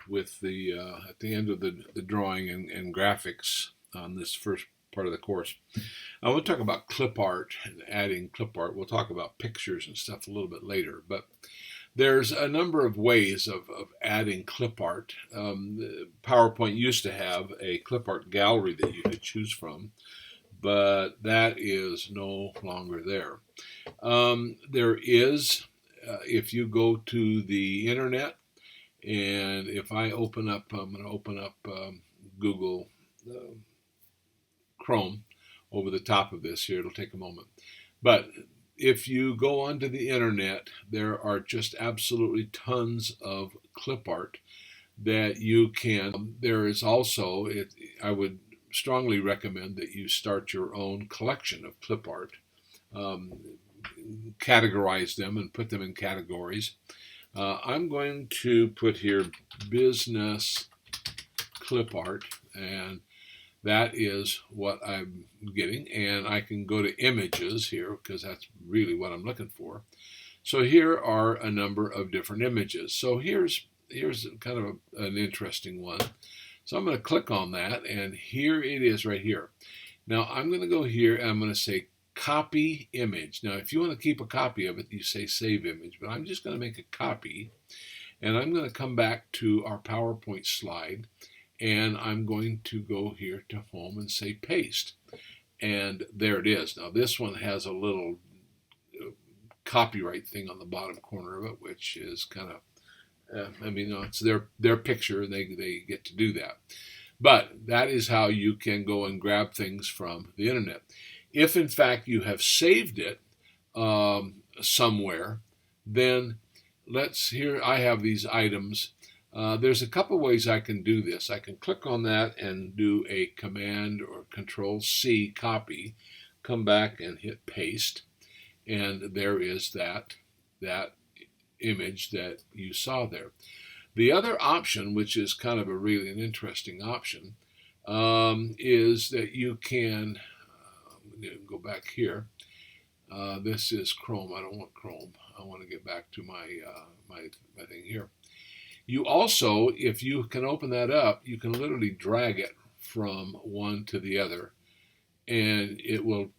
with the at the end of the drawing and graphics on this first part of the course. I want to talk about clip art and adding clip art. We'll talk about pictures and stuff a little bit later, but there's a number of ways of adding clip art. PowerPoint used to have a clip art gallery that you could choose from, but that is no longer there. There is, if you go to the internet, and if I open up, I'm going to open up Google Chrome over the top of this here. It'll take a moment. But if you go onto the internet, there are just absolutely tons of clip art that you can. There is also, I would strongly recommend that you start your own collection of clip art. Categorize them and put them in categories. I'm going to put here business clip art, and that is what I'm getting. And I can go to images here because that's really what I'm looking for. So here are a number of different images. So here's kind of an interesting one. So I'm going to click on that, and here it is right here. Now I'm going to go here and I'm going to say copy image. Now if you want to keep a copy of it, you say save image, but I'm just going to make a copy, and I'm going to come back to our PowerPoint slide, and I'm going to go here to home and say paste, and there it is. Now this one has a little copyright thing on the bottom corner of it, which is kind of it's their picture. They get to do that. But that is how you can go and grab things from the internet. If in fact you have saved it somewhere, then here I have these items. There's a couple ways I can do this. I can click on that and do a Command or Control C copy, come back and hit paste, and there is that image that you saw there. The other option, which is kind of really an interesting option, is that you can go back here. This is Chrome. I don't want Chrome. I want to get back to my thing here. You also, if you can open that up, you can literally drag it from one to the other, and it will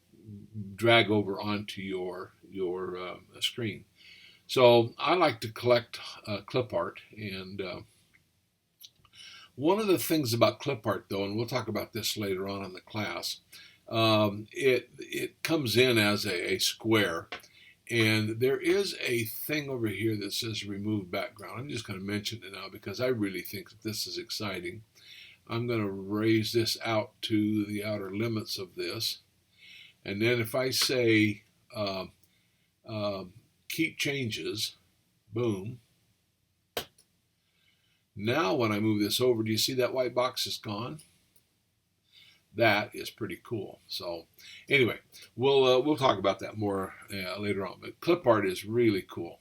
drag over onto your screen. So I like to collect clip art, and one of the things about clip art, though, and we'll talk about this later on in the class, it comes in as a square, and there is a thing over here that says remove background. I'm just going to mention it now because I really think that this is exciting. I'm going to raise this out to the outer limits of this, and then if I say keep changes, boom. Now when I move this over, do you see that white box is gone? That is pretty cool. So anyway, we'll talk about that more later on. But clip art is really cool.